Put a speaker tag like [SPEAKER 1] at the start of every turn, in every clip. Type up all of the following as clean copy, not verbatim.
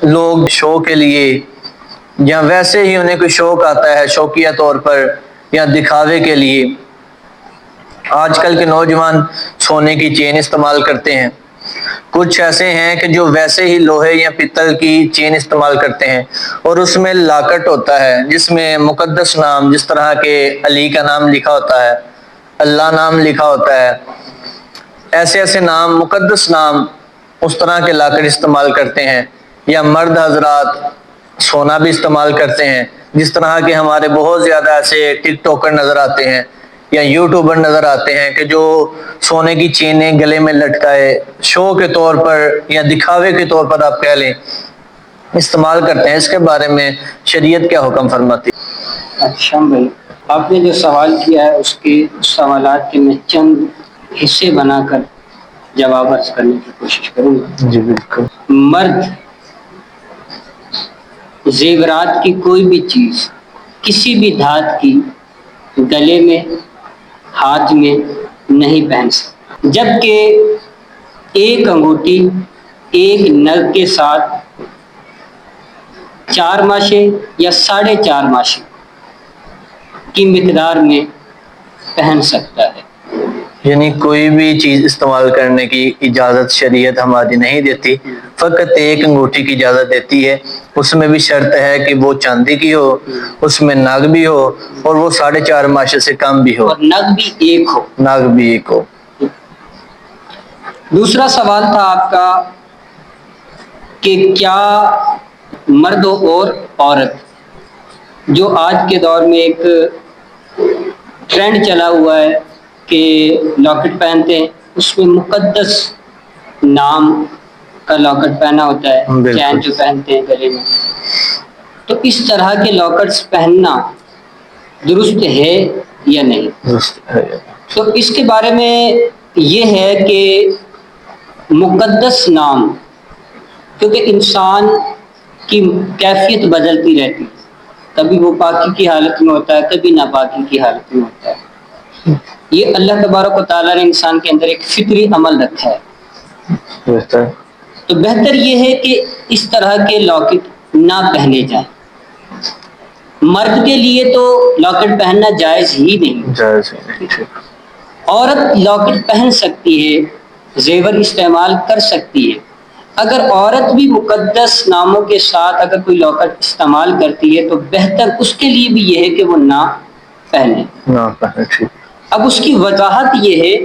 [SPEAKER 1] لوگ شو کے لیے یا ویسے ہی انہیں کوئی شوق آتا ہے شوقیہ طور پر یا دکھاوے کے لیے، آج کل کے نوجوان سونے کی چین استعمال کرتے ہیں۔ کچھ ایسے ہیں کہ جو ویسے ہی لوہے یا پتل کی چین استعمال کرتے ہیں اور اس میں لاکٹ ہوتا ہے جس میں مقدس نام، جس طرح کے علی کا نام لکھا ہوتا ہے، اللہ نام لکھا ہوتا ہے، ایسے ایسے نام، مقدس نام، اس طرح کے لاکٹ استعمال کرتے ہیں۔ یا مرد حضرات سونا بھی استعمال کرتے ہیں، جس طرح کے ہمارے بہت زیادہ ایسے ٹک ٹاکر نظر آتے ہیں یا یوٹیوبر نظر آتے ہیں کہ جو سونے کی چینیں گلے میں لٹکائے شو کے طور پر یا دکھاوے کے طور پر آپ کہہ لیں استعمال کرتے ہیں۔ اس کے بارے میں شریعت کیا حکم فرماتی ہے؟
[SPEAKER 2] اچھا بھائی، آپ نے جو سوال کیا ہے اس کے سوالات کے میں چند حصے بنا کر جواب عرض کرنے کی کوشش کروں گا۔
[SPEAKER 1] جی بالکل۔
[SPEAKER 2] مرد زیورات کی کوئی بھی چیز کسی بھی دھات کی گلے میں، ہاتھ میں نہیں پہن سکتا، جبکہ ایک انگوٹھی ایک نگ کے ساتھ 4 ماشے یا 4.5 ماشے کی مقدار میں پہن سکتا ہے۔
[SPEAKER 1] یعنی کوئی بھی چیز استعمال کرنے کی اجازت شریعت ہماری نہیں دیتی، فقط ایک انگوٹھی کی اجازت دیتی ہے۔ اس میں بھی شرط ہے کہ وہ چاندی کی ہو، اس میں نگ بھی ہو اور وہ 4.5 ماشے سے کم بھی ہو،
[SPEAKER 2] اور نگ بھی ایک ہو۔
[SPEAKER 1] نگ بھی ایک ہو۔
[SPEAKER 2] دوسرا سوال تھا آپ کا کہ کیا مرد اور عورت، جو آج کے دور میں ایک ٹرینڈ چلا ہوا ہے کہ لاکٹ پہنتے ہیں، اس میں مقدس نام کا لاکٹ پہنا ہوتا ہے، چین جو پہنتے ہیں گلے میں، تو اس طرح کے لاکٹس پہننا درست ہے یا نہیں؟ تو اس کے بارے میں یہ ہے کہ مقدس نام، کیونکہ انسان کی کیفیت بدلتی رہتی ہے، کبھی وہ پاکی کی حالت میں ہوتا ہے، کبھی ناپاکی کی حالت میں ہوتا ہے۔ یہ اللہ تبارک و تعالیٰ نے انسان کے اندر ایک فطری عمل رکھا ہے، تو بہتر یہ ہے کہ اس طرح کے لاکٹ نہ پہنے جائیں۔ مرد کے لیے تو لاکٹ پہننا جائز ہی نہیں، عورت لاکٹ پہن سکتی ہے، زیور استعمال کر سکتی ہے۔ اگر عورت بھی مقدس ناموں کے ساتھ اگر کوئی لاکٹ استعمال کرتی ہے تو بہتر اس کے لیے بھی یہ ہے کہ وہ نہ پہنے۔ اب اس کی وضاحت یہ ہے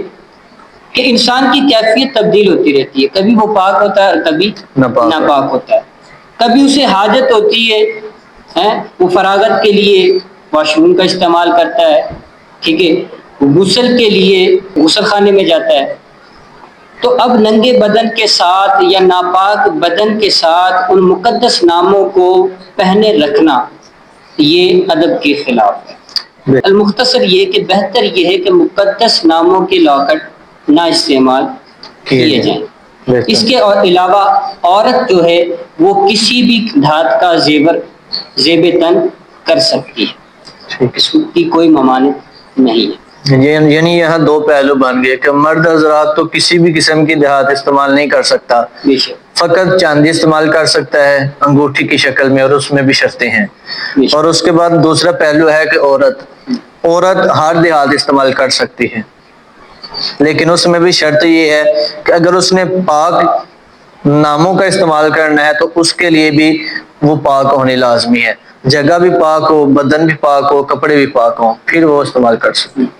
[SPEAKER 2] کہ انسان کی کیفیت تبدیل ہوتی رہتی ہے، کبھی وہ پاک ہوتا ہے اور کبھی ناپاک ہوتا ہے، کبھی اسے حاجت ہوتی ہے، وہ فراغت کے لیے واش روم کا استعمال کرتا ہے، ٹھیک ہے، وہ غسل کے لیے غسل خانے میں جاتا ہے۔ تو اب ننگے بدن کے ساتھ یا ناپاک بدن کے ساتھ ان مقدس ناموں کو پہنے رکھنا یہ ادب کے خلاف ہے۔ المختصر یہ کہ بہتر یہ ہے کہ مقدس ناموں کے لاکٹ نہ استعمال کیے جائیں۔ اس کے علاوہ عورت جو ہے وہ کسی بھی دھات کا زیب تن کر سکتی ہے، اس کی کوئی ممانعت نہیں ہے۔
[SPEAKER 1] یعنی یہاں 2 پہلو بن گئے کہ مرد حضرات تو کسی بھی قسم کی دھات استعمال نہیں کر سکتا، فقط چاندی استعمال کر سکتا ہے انگوٹھی کی شکل میں، اور اس میں بھی شرطیں ہیں۔ اور اس کے بعد دوسرا پہلو ہے کہ عورت ہر دھات استعمال کر سکتی ہے، لیکن اس میں بھی شرط یہ ہے کہ اگر اس نے پاک ناموں کا استعمال کرنا ہے تو اس کے لیے بھی وہ پاک ہونی لازمی ہے، جگہ بھی پاک ہو، بدن بھی پاک ہو، کپڑے بھی پاک ہوں، پھر وہ استعمال کر سکتے ہیں۔